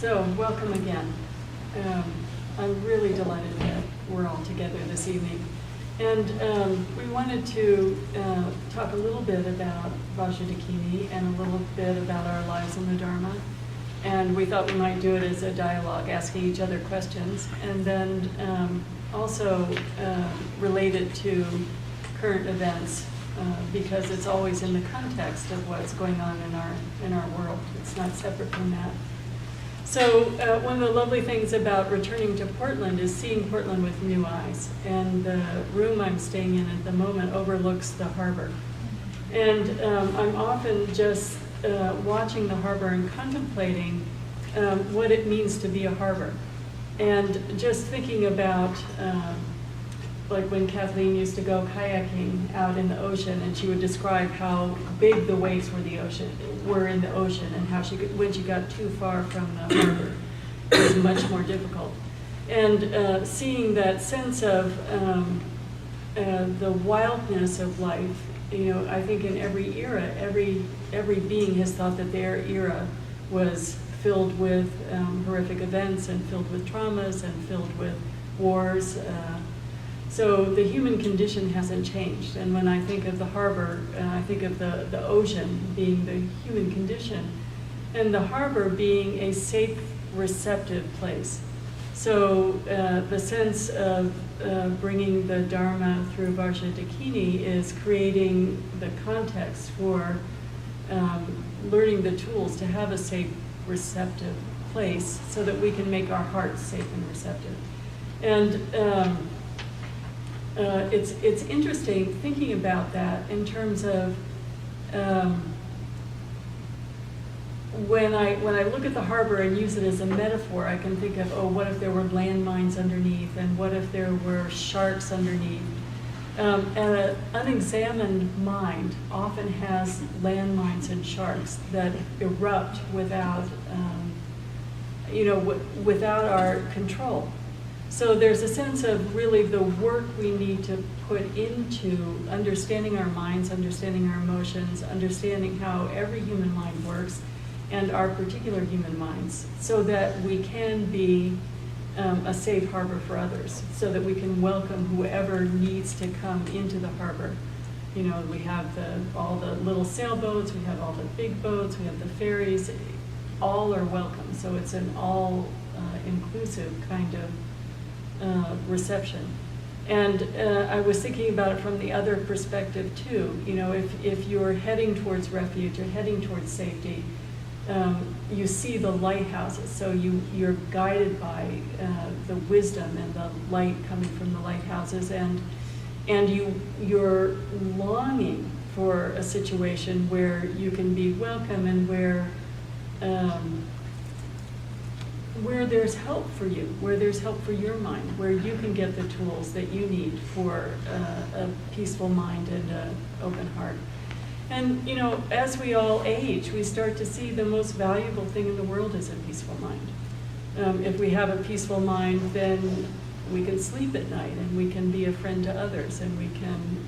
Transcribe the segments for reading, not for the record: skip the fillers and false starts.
So, welcome again. I'm really delighted that we're all together this evening. And we wanted to talk a little bit about Vajradakini and a little bit about our lives in the Dharma. And we thought we might do it as a dialogue, asking each other questions, and then also relate it to current events, because it's always in the context of what's going on in our world. It's not separate from that. So one of the lovely things about returning to Portland is seeing Portland with new eyes. And the room I'm staying in at the moment overlooks the harbor. And I'm often just watching the harbor and contemplating what it means to be a harbor. And just thinking about like when Kathleen used to go kayaking out in the ocean, and she would describe how big the waves were in the ocean, and how when she got too far from the harbor, it was much more difficult. And seeing that sense of the wildness of life, I think in every era, every being has thought that their era was filled with horrific events, and filled with traumas, and filled with wars. So the human condition hasn't changed. And when I think of the harbor, I think of the ocean being the human condition, and the harbor being a safe, receptive place. So the sense of bringing the Dharma through Vajradakini is creating the context for learning the tools to have a safe, receptive place so that we can make our hearts safe and receptive. And it's interesting thinking about that in terms of when I look at the harbor and use it as a metaphor, I can think of, what if there were landmines underneath, and what if there were sharks underneath? An unexamined mind often has landmines and sharks that erupt without without our control. So there's a sense of really the work we need to put into understanding our minds, understanding our emotions, understanding how every human mind works, and our particular human minds, so that we can be a safe harbor for others, so that we can welcome whoever needs to come into the harbor. We have all the little sailboats, we have all the big boats, we have the ferries, all are welcome. So it's an all inclusive kind of reception. And I was thinking about it from the other perspective too. If you're heading towards refuge, you're heading towards safety, you see the lighthouses, so you're guided by the wisdom and the light coming from the lighthouses, and you're longing for a situation where you can be welcome, and where there's help for you, where there's help for your mind, where you can get the tools that you need for a peaceful mind and an open heart. And, as we all age, we start to see the most valuable thing in the world is a peaceful mind. If we have a peaceful mind, then we can sleep at night, and we can be a friend to others, and we can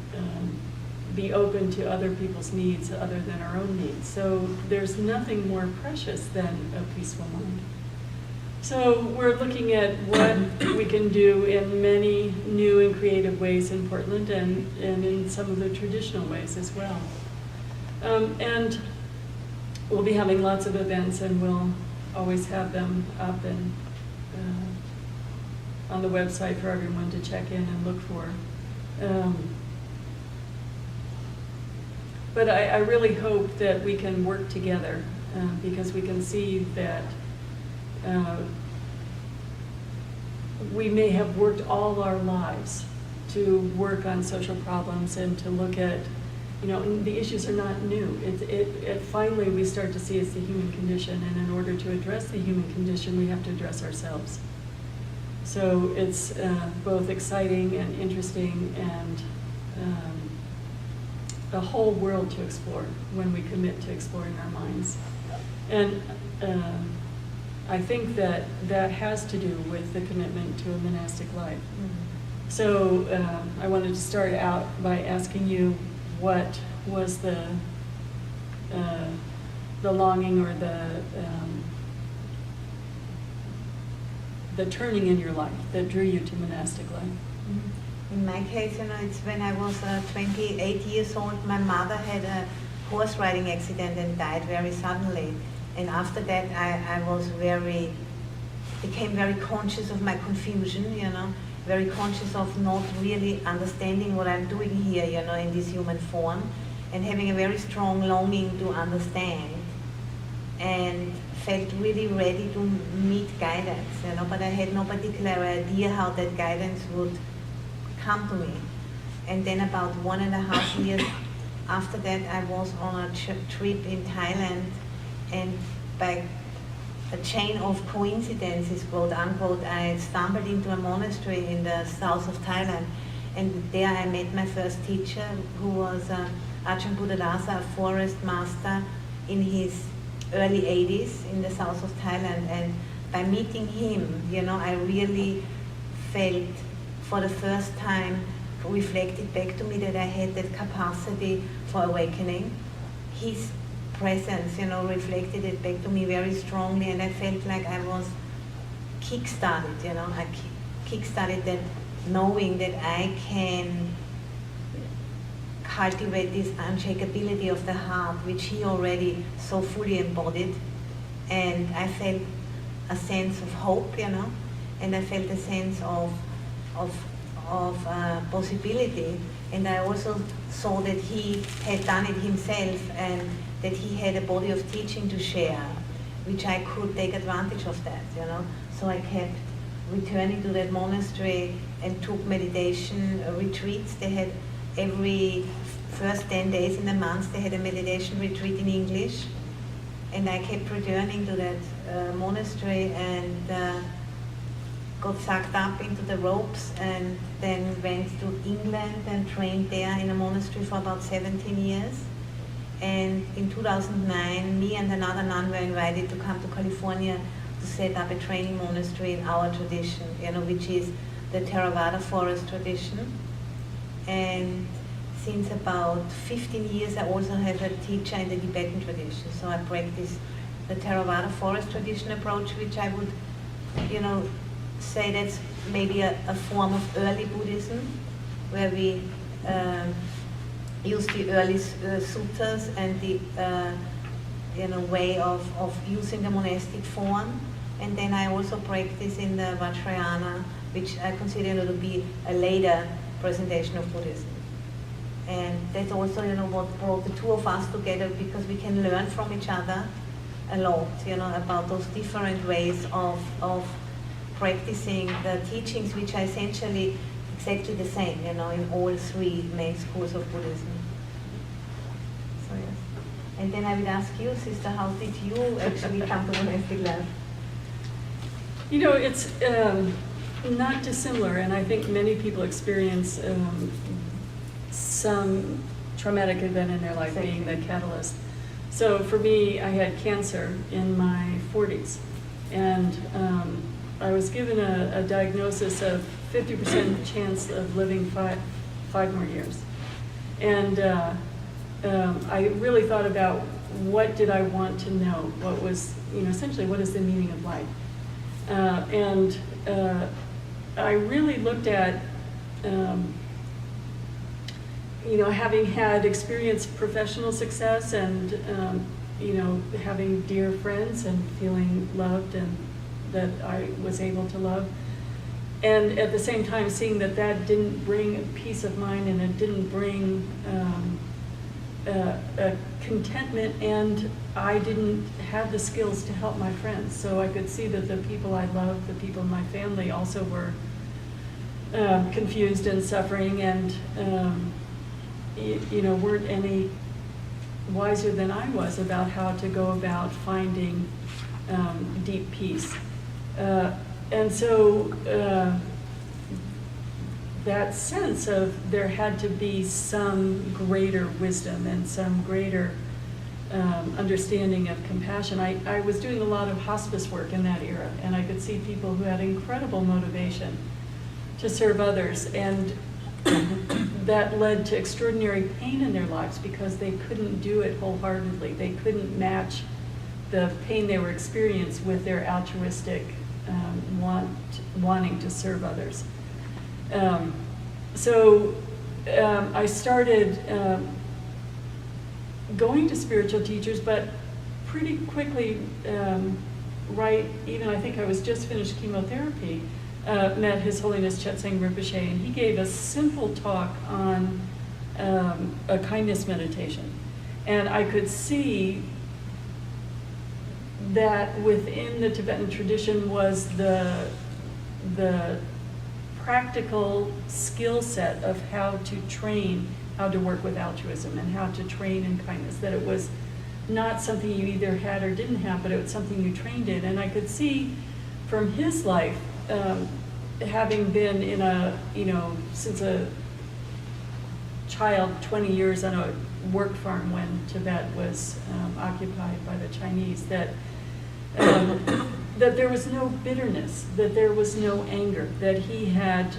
be open to other people's needs other than our own needs. So there's nothing more precious than a peaceful mind. So we're looking at what we can do in many new and creative ways in Portland, and in some of the traditional ways as well. And we'll be having lots of events, and we'll always have them up and on the website for everyone to check in and look for. But I really hope that we can work together, because we can see that we may have worked all our lives to work on social problems and to look at, the issues are not new. It finally we start to see it's the human condition, and in order to address the human condition, we have to address ourselves. So it's both exciting and interesting, and a whole world to explore when we commit to exploring our minds. And I think that has to do with the commitment to a monastic life. Mm-hmm. So I wanted to start out by asking you, what was the longing or the turning in your life that drew you to monastic life? In my case, it's when I was 28 years old, my mother had a horse riding accident and died very suddenly. And after that, I became very conscious of my confusion, very conscious of not really understanding what I'm doing here, in this human form, and having a very strong longing to understand, and felt really ready to meet guidance, but I had no particular idea how that guidance would come to me. And then about 1.5 years after that, I was on a trip in Thailand, and by a chain of coincidences, quote unquote, I stumbled into a monastery in the south of Thailand, and there I met my first teacher, who was Ajahn Buddhadasa, a forest master in his early 80s in the south of Thailand. And by meeting him, I really felt for the first time reflected back to me that I had that capacity for awakening. His presence, reflected it back to me very strongly, and I felt like I was kick-started, I kick-started that knowing that I can cultivate this unshakability of the heart, which he already so fully embodied. And I felt a sense of hope, and I felt a sense of possibility. And I also saw that he had done it himself, and that he had a body of teaching to share, which I could take advantage of that, So I kept returning to that monastery and took meditation retreats. They had every first 10 days in the month, they had a meditation retreat in English. And I kept returning to that monastery and got sucked up into the ropes, and then went to England and trained there in a monastery for about 17 years. And in 2009, me and another nun were invited to come to California to set up a training monastery in our tradition, which is the Theravada forest tradition. And since about 15 years, I also have a teacher in the Tibetan tradition. So I practice the Theravada forest tradition approach, which I would, say that's maybe a form of early Buddhism, where we use the early suttas and the way of using the monastic form. And then I also practice in the Vajrayana, which I consider to be a later presentation of Buddhism. And that's also what brought the two of us together, because we can learn from each other a lot, about those different ways of practicing the teachings, which are essentially exactly the same, in all three main schools of Buddhism. So yes. And then I would ask you, sister, how did you actually come to monastic life? It's not dissimilar, and I think many people experience some traumatic event in their life being the catalyst. So for me, I had cancer in my 40s, and I was given a diagnosis of 50% chance of living five more years. And I really thought about what did I want to know, what was, essentially what is the meaning of life. And I really looked at, having had experienced professional success and, having dear friends and feeling loved and that I was able to love. And at the same time, seeing that didn't bring peace of mind, and it didn't bring a contentment, and I didn't have the skills to help my friends. So I could see that the people I loved, the people in my family, also were confused and suffering, and weren't any wiser than I was about how to go about finding deep peace. And so that sense of there had to be some greater wisdom and some greater understanding of compassion. I was doing a lot of hospice work in that era, and I could see people who had incredible motivation to serve others, and that led to extraordinary pain in their lives because they couldn't do it wholeheartedly. They couldn't match the pain they were experiencing with their altruistic wanting to serve others. So I started going to spiritual teachers, but pretty quickly, even I think I was just finished chemotherapy, met His Holiness Chetseng Rinpoche, and he gave a simple talk on a kindness meditation. And I could see that within the Tibetan tradition was the practical skill set of how to work with altruism and how to train in kindness, that it was not something you either had or didn't have, but it was something you trained in. And I could see from his life, having been in since a child, 20 years on a work farm when Tibet was occupied by the Chinese, that there was no bitterness, that there was no anger, that he had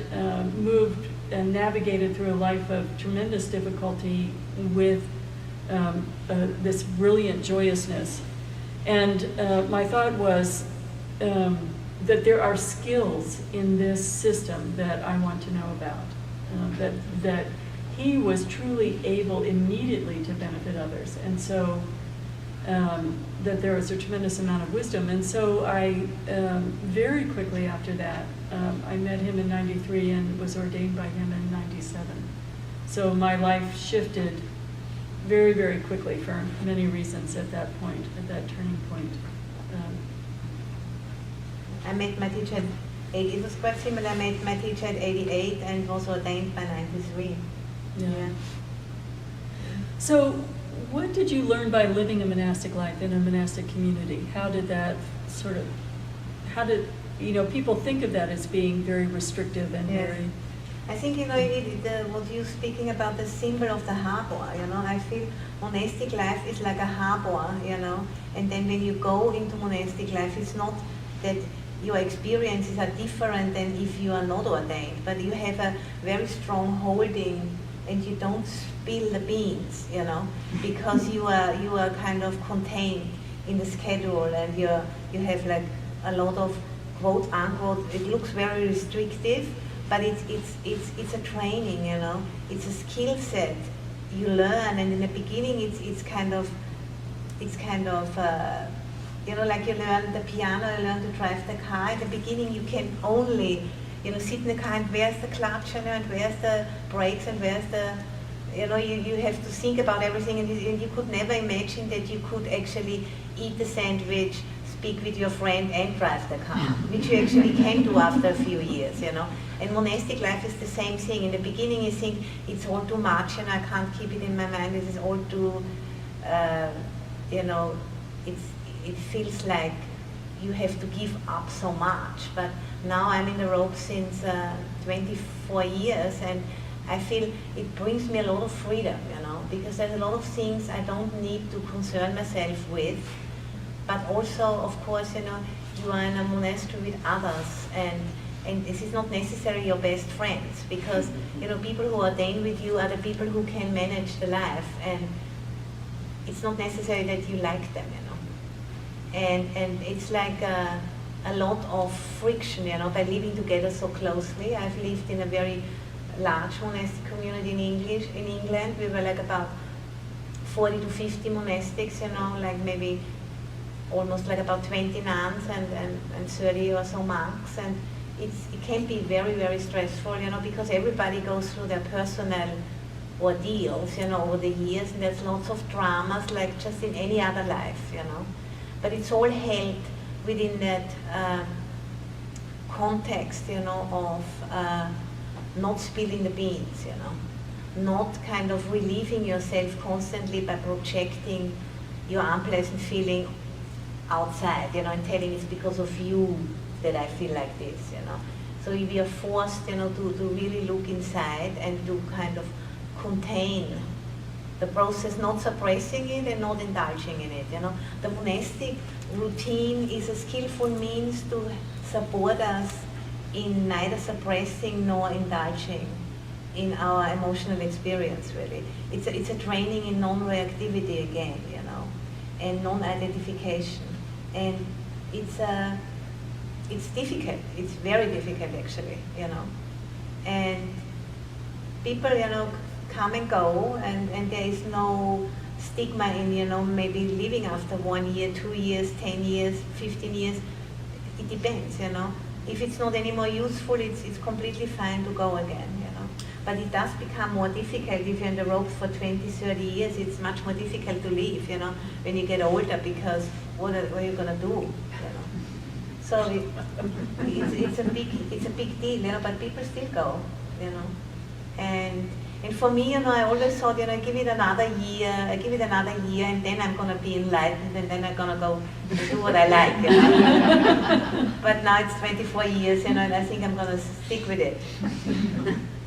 moved and navigated through a life of tremendous difficulty with this brilliant joyousness. And my thought was that there are skills in this system that I want to know about, that he was truly able immediately to benefit others. And so that there was a tremendous amount of wisdom. And so I, very quickly after that, I met him in '93 and was ordained by him in '97. So my life shifted very, very quickly for many reasons at that point, at that turning point. I met my teacher it was quite similar. I met my teacher at 88 and was ordained by 93. Yeah. So what did you learn by living a monastic life in a monastic community? How did that people think of that as being very restrictive and very... I think, what you're speaking about, the symbol of the harbor, I feel monastic life is like a harbor, and then when you go into monastic life, it's not that your experiences are different than if you are not ordained, but you have a very strong holding and you don't spill the beans, because you are kind of contained in the schedule, and you have like a lot of quote unquote, it looks very restrictive, but it's a training, it's a skill set you learn, and in the beginning it's kind of like you learn the piano, you learn to drive the car. In the beginning you can only sit in the car and where's the clutch, and where's the brakes, and where's the, you have to think about everything, and you could never imagine that you could actually eat the sandwich, speak with your friend and drive the car, which you actually can do after a few years, And monastic life is the same thing. In the beginning you think it's all too much, and I can't keep it in my mind, this is all too, it feels like you have to give up so much. But now I'm in the ropes since 24 years, and I feel it brings me a lot of freedom, because there's a lot of things I don't need to concern myself with. But also, of course, you are in a monastery with others, and this is not necessarily your best friends, because people who ordain with you are the people who can manage the life, and it's not necessary that you like them, And it's like a lot of friction, by living together so closely. I've lived in a very large monastic community in England. We were like about 40 to 50 monastics, like maybe almost like about 20 nuns and 30 or so monks, and it can be very, very stressful, because everybody goes through their personal ordeals, over the years, and there's lots of dramas like just in any other life, But it's all held within that context, of not spilling the beans, not kind of relieving yourself constantly by projecting your unpleasant feeling outside, and telling it's because of you that I feel like this, So we are forced, to really look inside and to kind of contain the process, not suppressing it and not indulging in it, The monastic routine is a skillful means to support us in neither suppressing nor indulging in our emotional experience, really. It's a training in non-reactivity again, and non-identification. And it's it's difficult. It's very difficult, actually, And people, come and go, and there is no stigma in, maybe living after 1 year, 2 years, 10 years, 15 years. It depends, If it's not anymore useful, it's completely fine to go again, But it does become more difficult if you're in the ropes for 20, 30 years. It's much more difficult to leave, when you get older, because what are you going to do, So it's a big deal, but people still go, And for me, I always thought, give it another year, and then I'm going to be enlightened, and then I'm going to go do what I like, But now it's 24 years, and I think I'm going to stick with it.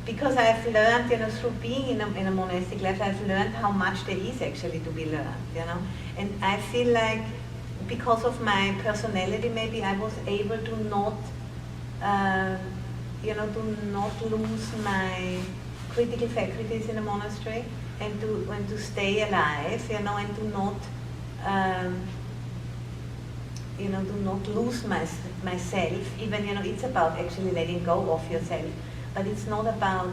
Because I've learned, through being in a monastic life, I've learned how much there is actually to be learned, And I feel like, because of my personality, maybe I was able to not, to not lose my critical faculties in a monastery, and to stay alive, and to not, to not lose myself. Even, it's about actually letting go of yourself, but it's not about,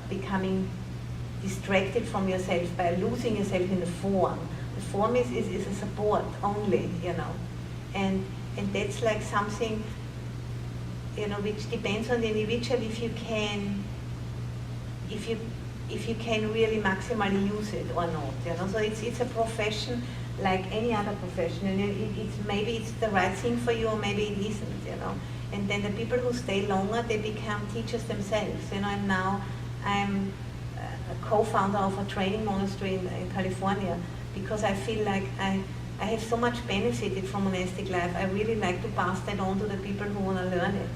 becoming distracted from yourself by losing yourself in the form. The form is a support only, and that's like something, which depends on the individual if you can really maximally use it or not, So it's a profession like any other profession, and maybe it's the right thing for you, or maybe it isn't, And then the people who stay longer, they become teachers themselves, And now I'm a co-founder of a training monastery in California, because I feel like I have so much benefited from monastic life. I really like to pass that on to the people who want to learn it,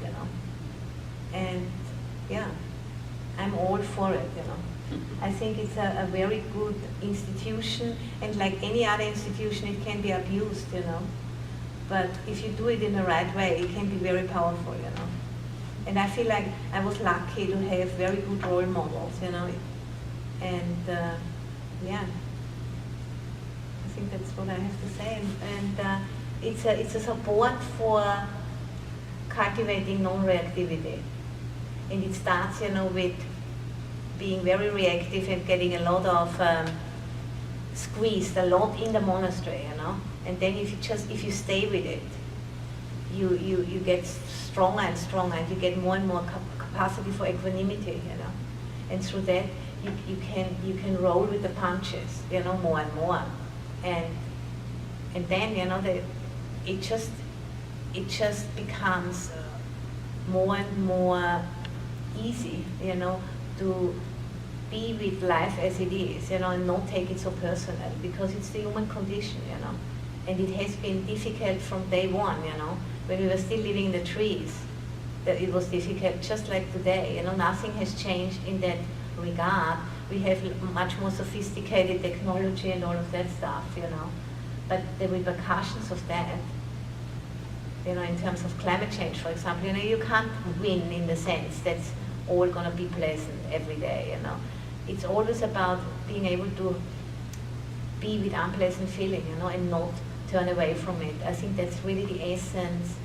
And yeah, I'm all for it, I think it's a very good institution, and like any other institution, it can be abused, But if you do it in the right way, it can be very powerful, And I feel like I was lucky to have very good role models, And yeah. I think that's what I have to say, and it's a support for cultivating non-reactivity, and it starts, with being very reactive and getting a lot of squeezed a lot in the monastery, and then if you stay with it, you get stronger and stronger, and you get more and more capacity for equanimity, and through that you can roll with the punches, more and more. And then it just becomes more and more easy, to be with life as it is, and not take it so personal, because it's the human condition, and it has been difficult from day one, when we were still living in the trees, that it was difficult, just like today, nothing has changed in that regard. We have much more sophisticated technology and all of that stuff, But the repercussions of that, in terms of climate change, for example, you can't win in the sense that's all going to be pleasant every day, It's always about being able to be with unpleasant feeling, and not turn away from it. I think that's really the essence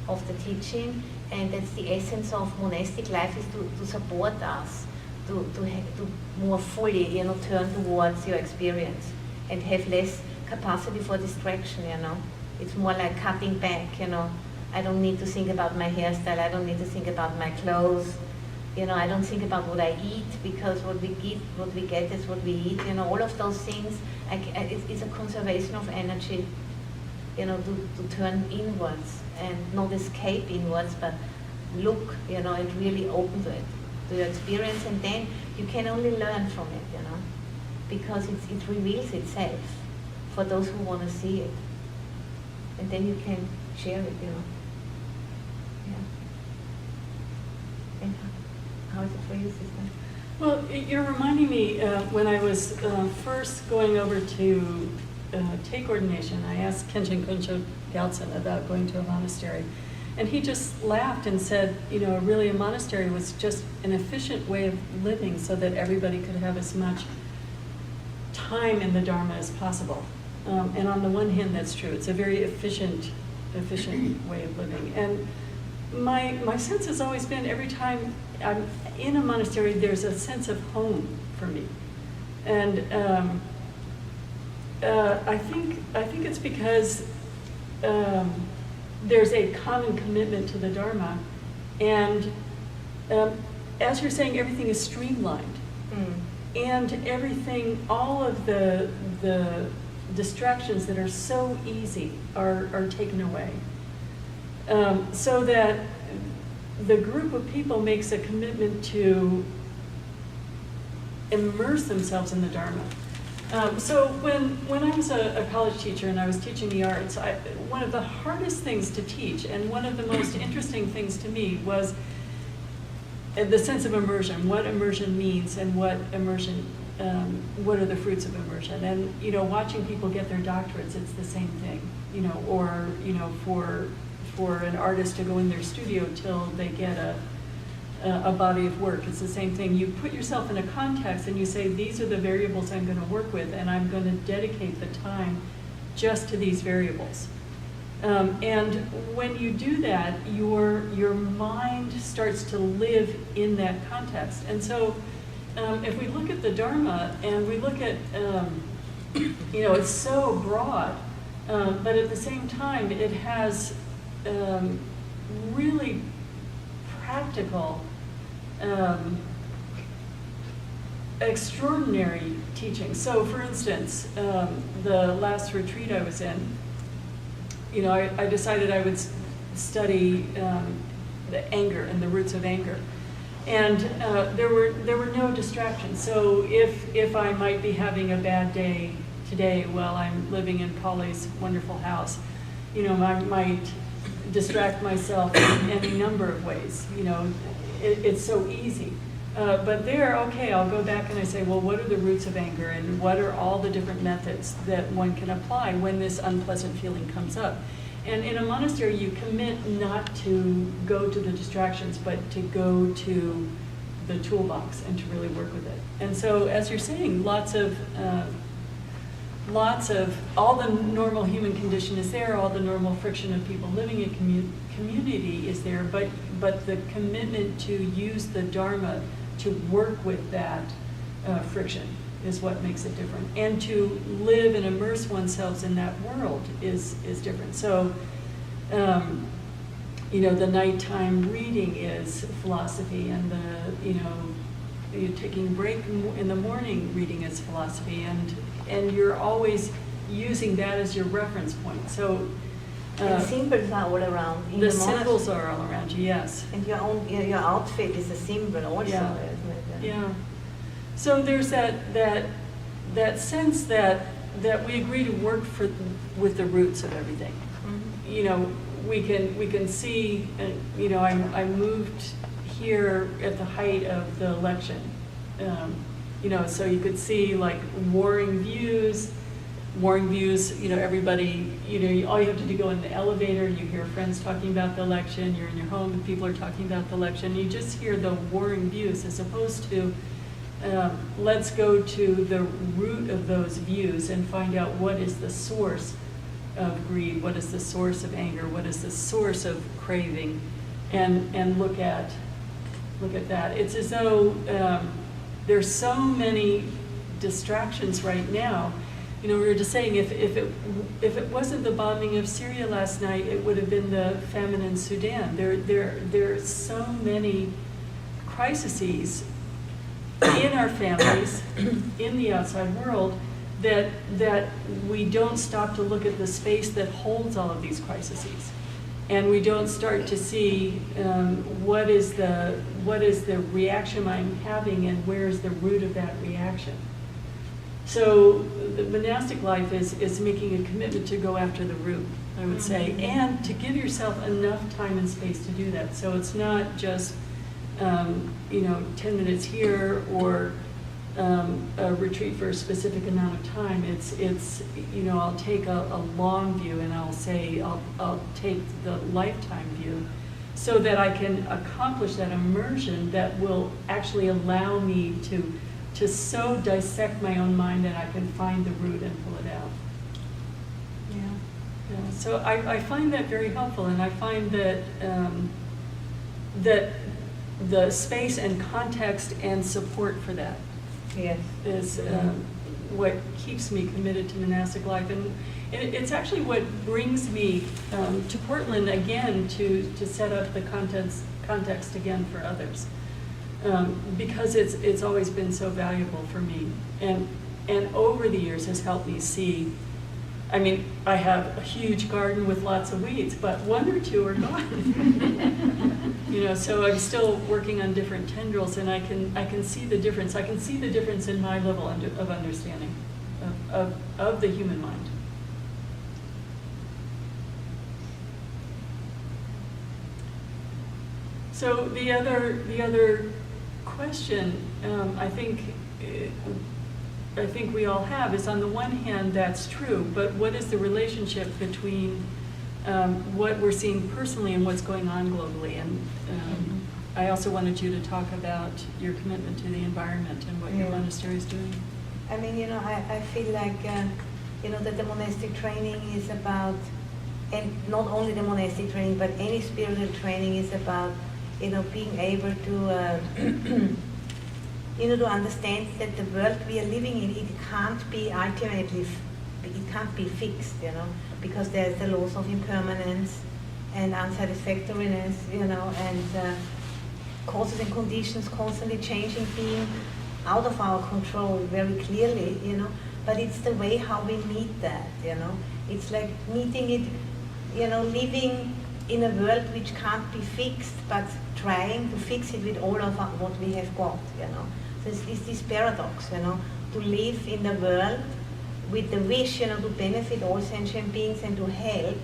of the teaching, and that's the essence of monastic life, is to support us to more fully, turn towards your experience and have less capacity for distraction, It's more like cutting back, I don't need to think about my hairstyle, I don't need to think about my clothes, I don't think about what I eat, because what we get is what we eat, all of those things, it's a conservation of energy, to turn inwards and not escape inwards, but look, and really open to it, to your experience, and then you can only learn from it, because it reveals itself for those who want to see it, and then you can share it, Yeah. And how is it for you, sister? Well, you're reminding me, when I was first going over to take ordination, I asked Khenchen Kuncho Gyaltsen about going to a monastery. And he just laughed and said, really a monastery was just an efficient way of living so that everybody could have as much time in the Dharma as possible. And on the one hand, that's true. It's a very efficient efficient way of living. And my sense has always been every time I'm in a monastery, there's a sense of home for me. And I think it's because there's a common commitment to the Dharma, and as you're saying, everything is streamlined, and everything, all of the distractions that are so easy are taken away, so that the group of people makes a commitment to immerse themselves in the Dharma. So when I was a college teacher and I was teaching the arts, one of the hardest things to teach and one of the most interesting things to me was the sense of immersion, what immersion means and what are the fruits of immersion. And, watching people get their doctorates, it's the same thing, or, for an artist to go in their studio till they get a body of work. It's the same thing. You put yourself in a context and you say, these are the variables I'm going to work with, and I'm going to dedicate the time just to these variables. And when you do that, your mind starts to live in that context. And so if we look at the Dharma and we look at, it's so broad, but at the same time, it has really practical, extraordinary teaching. So for instance, the last retreat I was in, I decided I would study the anger and the roots of anger. And there were no distractions. So if I might be having a bad day today while I'm living in Polly's wonderful house, I might distract myself in any number of ways. It's so easy. But there, okay, I'll go back and I say, well, what are the roots of anger, and what are all the different methods that one can apply when this unpleasant feeling comes up? And in a monastery, you commit not to go to the distractions, but to go to the toolbox and to really work with it. And so, as you're saying, lots of all the normal human condition is there, all the normal friction of people living in community is there, but the commitment to use the Dharma to work with that friction is what makes it different. And to live and immerse oneself in that world is different. So, the nighttime reading is philosophy, and you're taking a break in the morning reading is philosophy, and you're always using that as your reference point. So and symbols are all around. In the symbols are all around you, yes. And your outfit is a symbol also, yeah. isn't it? Yeah. So there's that sense that we agree to work with the roots of everything. Mm-hmm. We can see. I moved here at the height of the election. So you could see like warring views. Everybody. All you have to do go in the elevator. You hear friends talking about the election. You're in your home and people are talking about the election. You just hear the warring views, as opposed to let's go to the root of those views and find out what is the source of greed, what is the source of anger, what is the source of craving, and look at that. It's as though there's so many distractions right now. We were just saying, if it wasn't the bombing of Syria last night, it would have been the famine in Sudan. There are so many crises in our families, in the outside world, that we don't stop to look at the space that holds all of these crises, and we don't start to see what is the reaction I'm having, and where is the root of that reaction. So the monastic life is making a commitment to go after the root, I would say, and to give yourself enough time and space to do that. So it's not just 10 minutes here or a retreat for a specific amount of time. It's I'll take a long view, and I'll say I'll take the lifetime view, so that I can accomplish that immersion that will actually allow me to so dissect my own mind that I can find the root and pull it out. Yeah. Yeah, so I find that very helpful, and I find that that the space and context and support for that Yes. is what keeps me committed to monastic life, and it's actually what brings me to Portland again to set up the context again for others, because it's always been so valuable for me, and over the years has helped me see. I mean, I have a huge garden with lots of weeds, but one or two are gone. You know, so I'm still working on different tendrils, and I can see the difference. I can see the difference in my level of understanding of the human mind. So the other question I think we all have is, on the one hand, that's true, but what is the relationship between what we're seeing personally and what's going on globally? And I also wanted you to talk about your commitment to the environment and what your monastery is doing. I mean, you know, I feel like, you know, that the monastic training is about, and not only the monastic training, but any spiritual training is about, you know, being able to you know, to understand that the world we are living in, it can't be ultimately, it can't be fixed, you know, because there's the laws of impermanence and unsatisfactoriness, you know, and causes and conditions constantly changing, being out of our control very clearly, you know, but it's the way how we meet that, you know. It's like meeting it, you know, living in a world which can't be fixed, but trying to fix it with all of what we have got, you know. So it's this paradox, you know, to live in the world with the wish, you know, to benefit all sentient beings and to help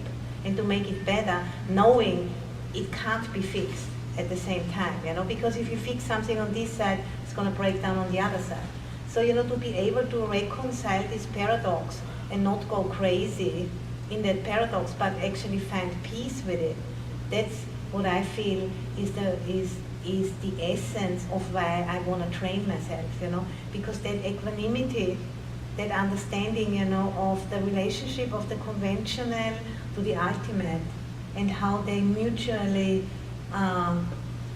and to make it better, knowing it can't be fixed at the same time, you know, because if you fix something on this side, it's going to break down on the other side. So, you know, to be able to reconcile this paradox and not go crazy in that paradox, but actually find peace with it, that's what I feel is the essence of why I want to train myself, you know, because that equanimity, that understanding, you know, of the relationship of the conventional to the ultimate, and how they mutually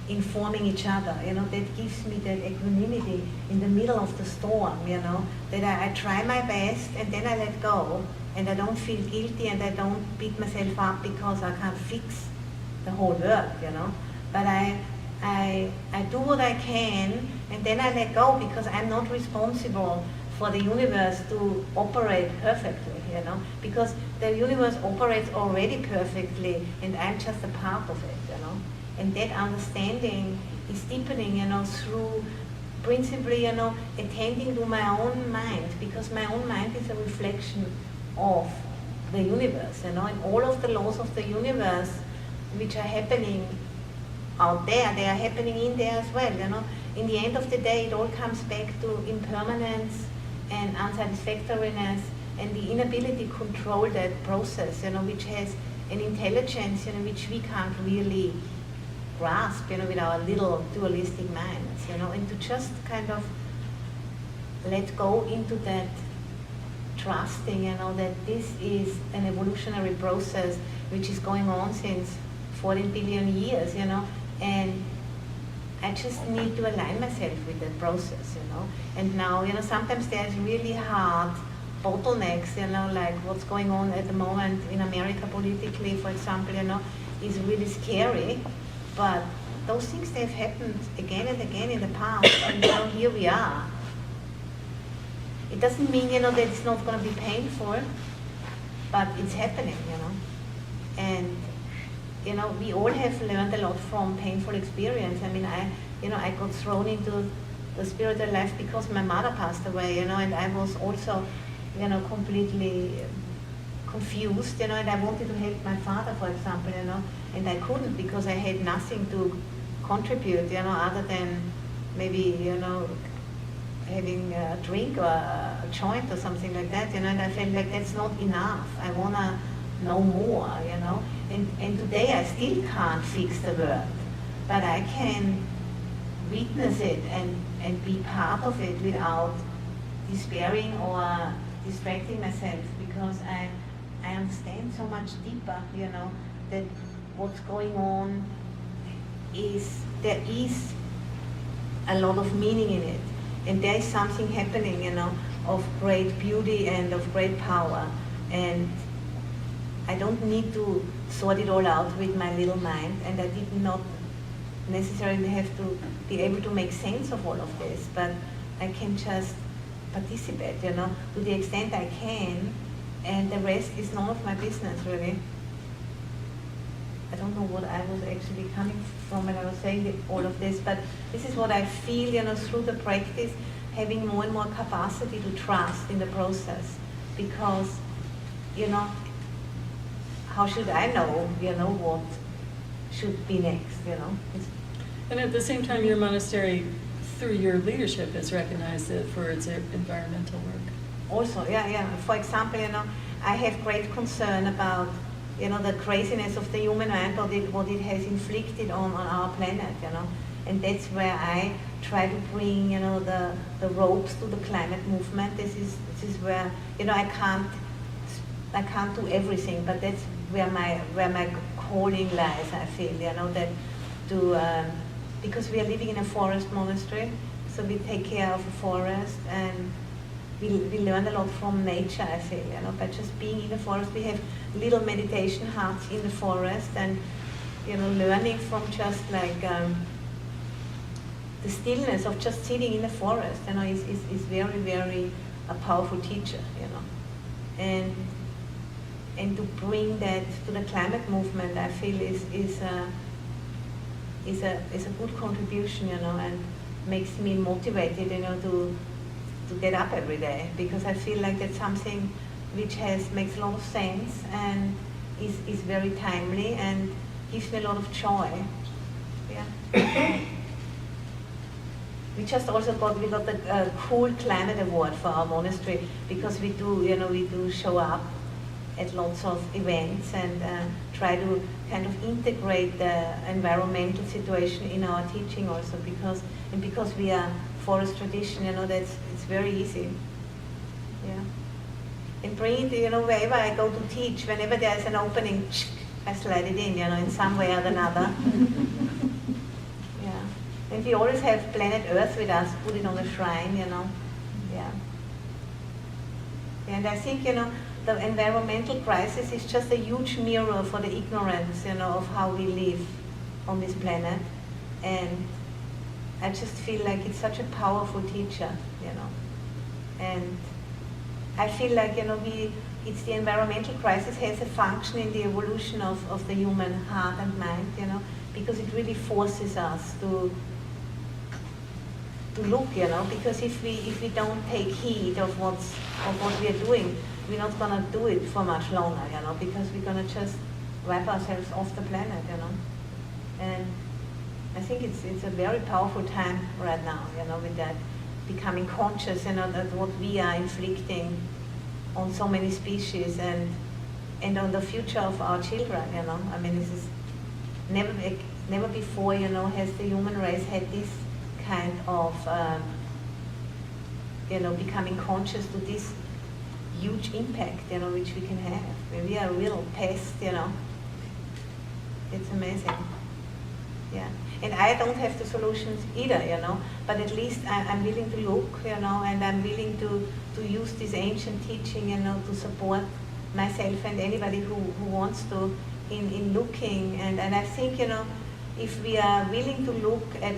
informing each other, you know, that gives me that equanimity in the middle of the storm, you know, that I try my best and then I let go, and I don't feel guilty and I don't beat myself up because I can't fix the whole world, you know, but I do what I can, and then I let go, because I'm not responsible for the universe to operate perfectly, you know, because the universe operates already perfectly, and I'm just a part of it, you know, and that understanding is deepening, you know, through principally, you know, attending to my own mind, because my own mind is a reflection of the universe, you know, and all of the laws of the universe which are happening out there, they are happening in there as well, you know. In the end of the day, it all comes back to impermanence and unsatisfactoriness and the inability to control that process, you know, which has an intelligence, you know, which we can't really grasp, you know, with our little dualistic minds, you know, and to just kind of let go into that trusting, you know, that this is an evolutionary process which is going on since 14 billion years, you know, and I just need to align myself with that process, you know. And now, you know, sometimes there's really hard bottlenecks, you know, like what's going on at the moment in America politically, for example, you know, is really scary. But those things, they've happened again and again in the past, and you know, here we are. It doesn't mean, you know, that it's not going to be painful, but it's happening, you know. And you know, we all have learned a lot from painful experience. I mean, I got thrown into the spiritual life because my mother passed away, you know, and I was also, you know, completely confused, you know, and I wanted to help my father, for example, you know, and I couldn't because I had nothing to contribute, you know, other than maybe, you know, having a drink or a joint or something like that, you know, and I felt like that's not enough. I want to know more, you know. And today I still can't fix the world, but I can witness it and be part of it without despairing or distracting myself, because I understand so much deeper, that what's going on is, there is a lot of meaning in it. And there is something happening, of great beauty and of great power. And I don't need to sort it all out with my little mind, and I did not necessarily have to be able to make sense of all of this, but I can just participate, to the extent I can, and the rest is none of my business, really. I don't know what I was actually coming from when I was saying all of this, but this is what I feel, through the practice, having more and more capacity to trust in the process, because, how should I know, what should be next, And at the same time, your monastery, through your leadership, has recognized it for its environmental work. Also, yeah. For example, I have great concern about, the craziness of the human mind, what it has inflicted on our planet, And that's where I try to bring, the ropes to the climate movement. This is where, I can't do everything, but that's where my calling lies, I feel, that because we are living in a forest monastery, so we take care of the forest, and we learn a lot from nature, I feel, by just being in the forest. We have little meditation huts in the forest, and, learning from just like the stillness of just sitting in the forest, is very, very a powerful teacher, And to bring that to the climate movement, I feel is a good contribution, and makes me motivated, to get up every day, because I feel like that's something which makes a lot of sense and is very timely and gives me a lot of joy. Yeah. We just also got the cool climate award for our monastery, because we do show up at lots of events and try to kind of integrate the environmental situation in our teaching also, because we are forest tradition, it's very easy. Yeah. And bring it, wherever I go to teach, whenever there's an opening, I slide it in some way or another. Yeah. And we always have planet Earth with us, put it on the shrine, Yeah. And I think, the environmental crisis is just a huge mirror for the ignorance, of how we live on this planet. And I just feel like it's such a powerful teacher, And I feel like, it's the environmental crisis has a function in the evolution of the human heart and mind, because it really forces us to look, because if we don't take heed of what we are doing, we're not gonna do it for much longer, because we're gonna just wipe ourselves off the planet, And I think it's a very powerful time right now, with that becoming conscious, that what we are inflicting on so many species and on the future of our children, I mean, this is never before, has the human race had this kind of, becoming conscious to this huge impact, which we can have. We are a real pest, It's amazing. Yeah. And I don't have the solutions either, but at least I'm willing to look, and I'm willing to use this ancient teaching, to support myself and anybody who wants to in looking. And I think, if we are willing to look at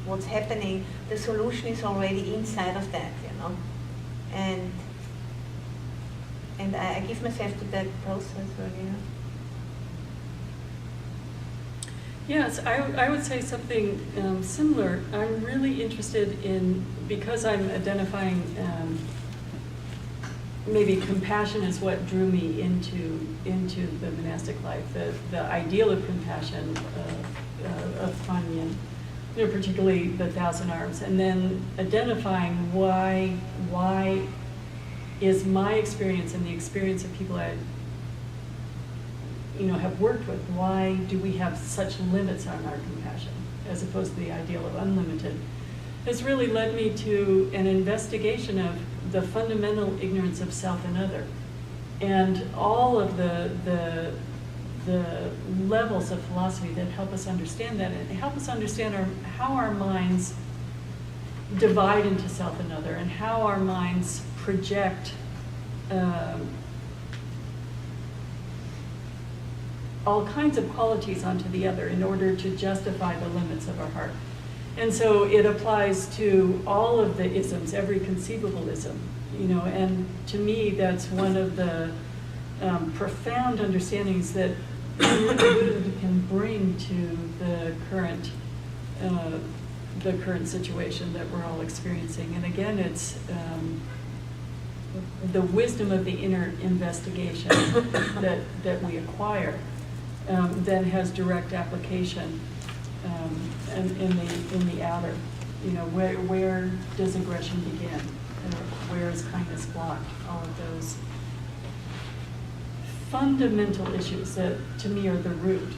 what's happening, the solution is already inside of that, And I give myself to that process, really. Yes, I would say something similar. I'm really interested in, because I'm identifying, maybe compassion is what drew me into the monastic life, the ideal of compassion, of Kuan Yin, particularly the Thousand Arms, and then identifying why is my experience and the experience of people I have worked with, why do we have such limits on our compassion as opposed to the ideal of unlimited, has really led me to an investigation of the fundamental ignorance of self and other. and all of the levels of philosophy that help us understand that, and help us understand how our minds divide into self and other, and how our minds project all kinds of qualities onto the other in order to justify the limits of our heart. And so it applies to all of the isms, every conceivable ism, and to me that's one of the profound understandings that Buddha can bring to the current situation that we're all experiencing. And again, it's the wisdom of the inner investigation that we acquire then has direct application in the outer. Where does aggression begin? Where is kindness blocked? All of those fundamental issues that to me are the root.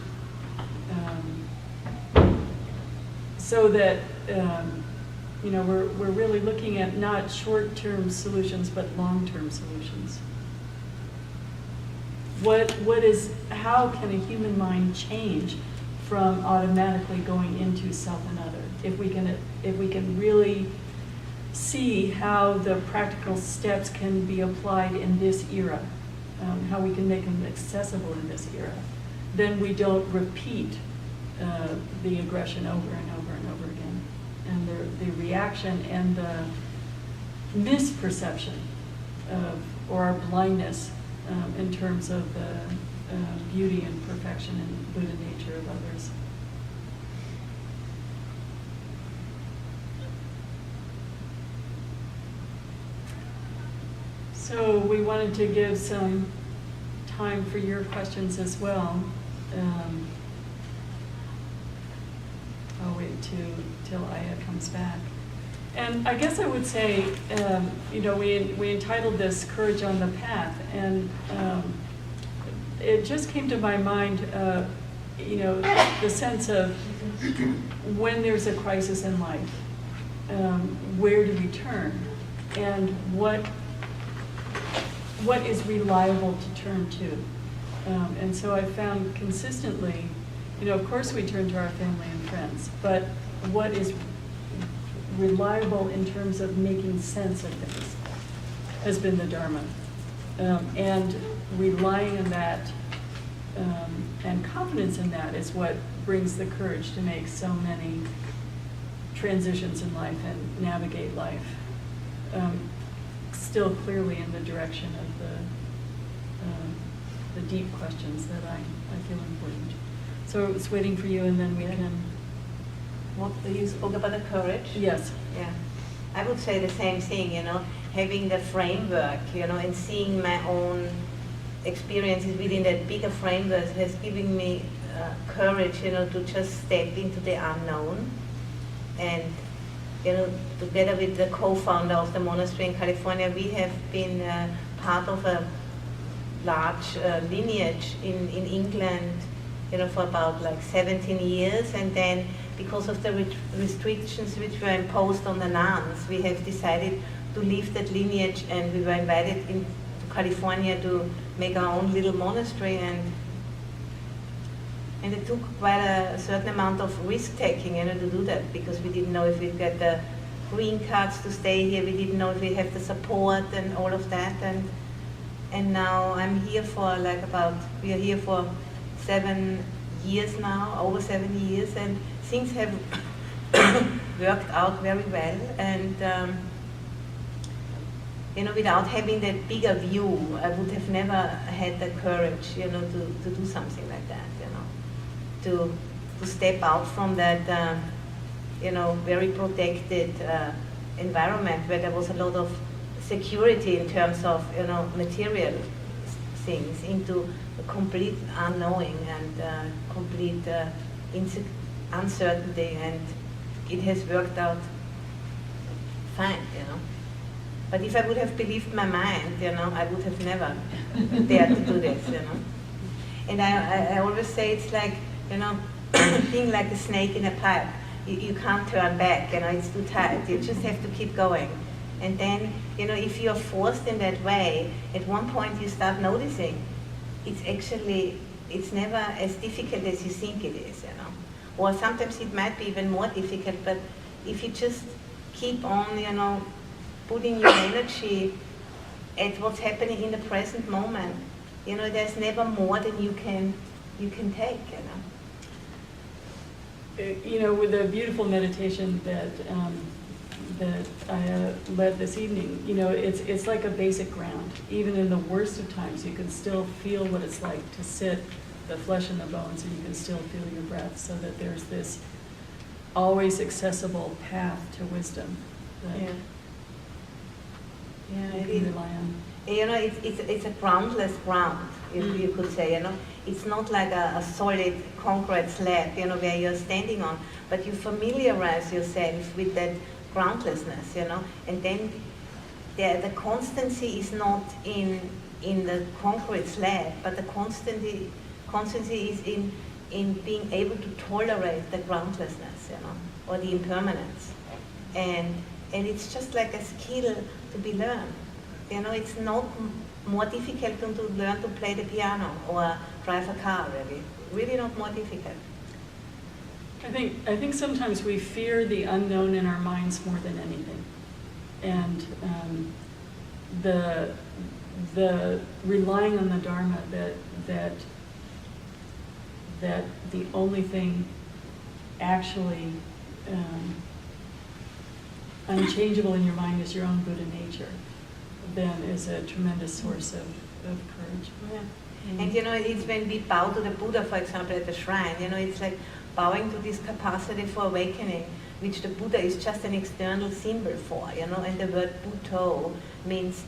So that we're really looking at not short-term solutions but long-term solutions. How can a human mind change from automatically going into self and other? If we can really see how the practical steps can be applied in this era, how we can make them accessible in this era, then we don't repeat the aggression over and over and over again. And the reaction and the misperception or our blindness in terms of the beauty and perfection and Buddha nature of others. So we wanted to give some time for your questions as well. I'll wait till Ayya comes back. And I guess I would say, we entitled this Courage on the Path, and it just came to my mind, the sense of when there's a crisis in life, where do we turn? And what is reliable to turn to? And so I found consistently, of course we turn to our family and friends, but what is reliable in terms of making sense of things has been the Dharma. And relying on that and confidence in that is what brings the courage to make so many transitions in life and navigate life still clearly in the direction of the deep questions that I feel important. So I was waiting for you, and then we can... You spoke about the courage? Yes. Yeah. I would say the same thing, having the framework, and seeing my own experiences within that bigger framework has given me courage, to just step into the unknown. And, together with the co-founder of the monastery in California, we have been part of a large lineage in England, for about 17 years. And then because of the restrictions which were imposed on the nuns, we have decided to leave that lineage, and we were invited into California to make our own little monastery, and it took quite a certain amount of risk-taking, to do that, because we didn't know if we'd get the green cards to stay here, we didn't know if we'd have the support and all of that, and now I'm here for we are here for 7 years now, over 7 years, and things have worked out very well, and without having that bigger view, I would have never had the courage, to do something like that, to step out from that, very protected environment where there was a lot of security in terms of, material things, into a complete unknowing and complete uncertainty, and it has worked out fine, But if I would have believed my mind, I would have never dared to do this, And I always say it's like, being like a snake in a pipe. You can't turn back, it's too tight. You just have to keep going. And then, if you're forced in that way, at one point you start noticing it's never as difficult as you think it is, Or sometimes it might be even more difficult, but if you just keep on, putting your energy at what's happening in the present moment, there's never more than you can take, With the beautiful meditation that I led this evening, it's like a basic ground. Even in the worst of times, you can still feel what it's like to sit, the flesh and the bones, and you can still feel your breath, so that there's this always accessible path to wisdom that you can rely on. It's a groundless ground, if you could say, It's not like a solid concrete slab, where you're standing on, but you familiarize yourself with that groundlessness, and then the constancy is not in the concrete slab, but the constancy is in being able to tolerate the groundlessness, or the impermanence. And it's just like a skill to be learned. It's not more difficult than to learn to play the piano or drive a car, really. Really not more difficult. I think sometimes we fear the unknown in our minds more than anything. And the relying on the Dharma that the only thing actually unchangeable in your mind is your own Buddha nature, then is a tremendous source of courage. Yeah. And it's when we bow to the Buddha, for example, at the shrine, it's like bowing to this capacity for awakening, which the Buddha is just an external symbol for, and the word Buddho means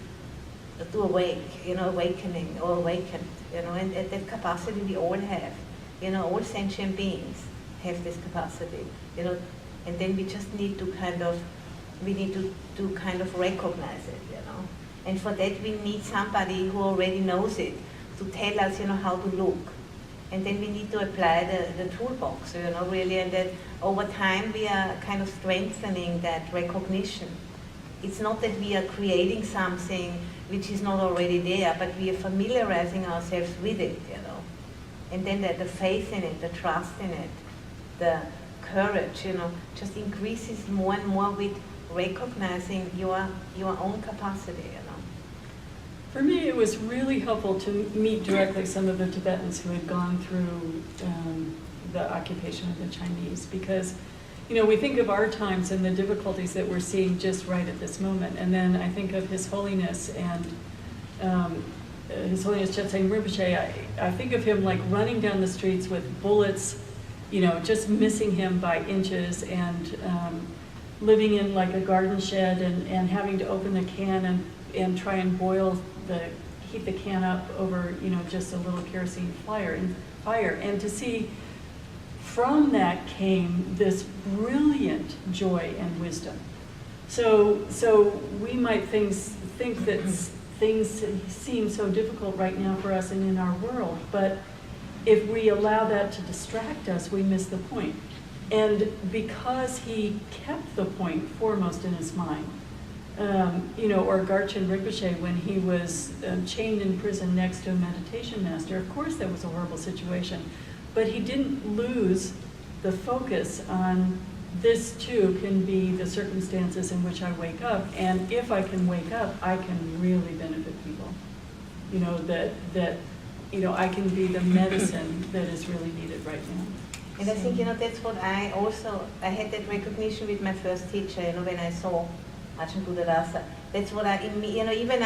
to awake, awakening or awakened, and that capacity we all have. All sentient beings have this capacity, and then we just need to kind of recognize it, And for that we need somebody who already knows it to tell us, how to look. And then we need to apply the toolbox, really, and that over time we are kind of strengthening that recognition. It's not that we are creating something which is not already there, but we are familiarizing ourselves with it, And then the faith in it, the trust in it, the courage, just increases more and more with recognizing your own capacity, For me, it was really helpful to meet directly some of the Tibetans who had gone through the occupation of the Chinese, because, we think of our times and the difficulties that we're seeing just right at this moment, and then I think of His Holiness and His Holiness Chetsang Rinpoche. I think of him like running down the streets with bullets, just missing him by inches, and living in like a garden shed and having to open the can and try and heat the can up over, just a little kerosene fire. And to see from that came this brilliant joy and wisdom. So we might think that things seem so difficult right now for us and in our world, but if we allow that to distract us, we miss the point. And because he kept the point foremost in his mind, or Garchen Rinpoche, when he was chained in prison next to a meditation master, of course that was a horrible situation, but he didn't lose the focus on this too can be the circumstances in which I wake up, and if I can wake up, I can really benefit people. I can be the medicine that is really needed right now. And I think, that's what I had that recognition with my first teacher, when I saw Ajahn Buddhadasa. That's what even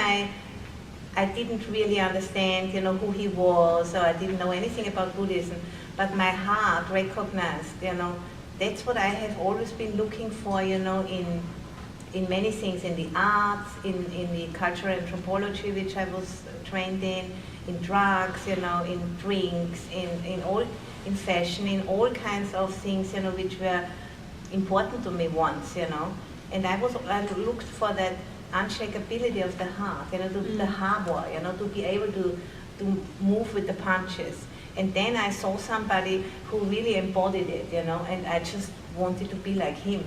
I didn't really understand, who he was, or I didn't know anything about Buddhism, but my heart recognized, that's what I have always been looking for, in many things, in the arts, in the cultural anthropology, which I was trained in drugs, in drinks, in fashion, in all kinds of things, which were important to me once, And I looked for that unshakability of the heart, the harbor, to be able to move with the punches. And then I saw somebody who really embodied it, and I just wanted to be like him,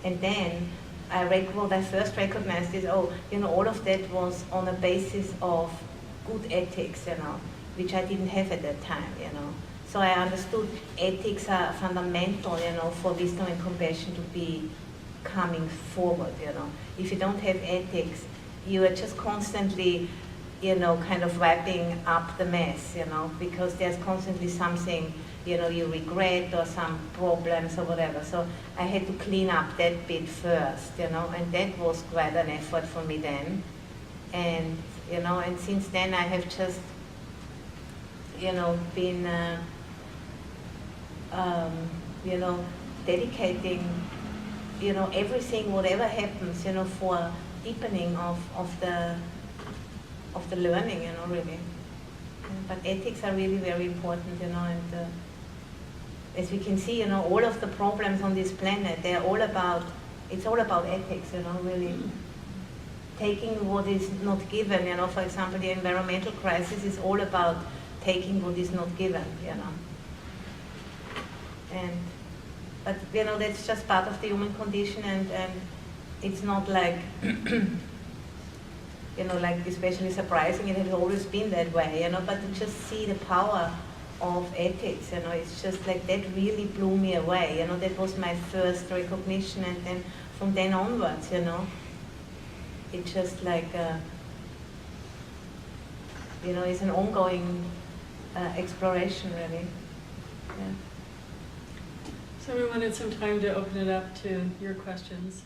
And then what I first recognized is, oh, you know, all of that was on a basis of good ethics, you know, which I didn't have at that time, you know. So I understood ethics are fundamental, you know, for wisdom and compassion to be coming forward, you know. If you don't have ethics, you are just constantly, you know, kind of wrapping up the mess, you know, because there's constantly something, you know, you regret or some problems or whatever. So I had to clean up that bit first, you know, and that was quite an effort for me then. And, you know, and since then I have just, you know, been, you know, dedicating, you know, everything, whatever happens, you know, for deepening of the learning, you know, really. But ethics are really very important, you know, and as we can see, you know, all of the problems on this planet, they're all about, it's all about ethics, you know, really. Taking what is not given, you know, for example, the environmental crisis is all about taking what is not given, you know. But, you know, that's just part of the human condition, and it's not like, you know, like especially surprising, it has always been that way, you know, but to just see the power of ethics, you know, it's just like that really blew me away, you know, that was my first recognition, and then from then onwards, you know, it's just like, you know, it's an ongoing exploration, really. Yeah. So we wanted some time to open it up to your questions.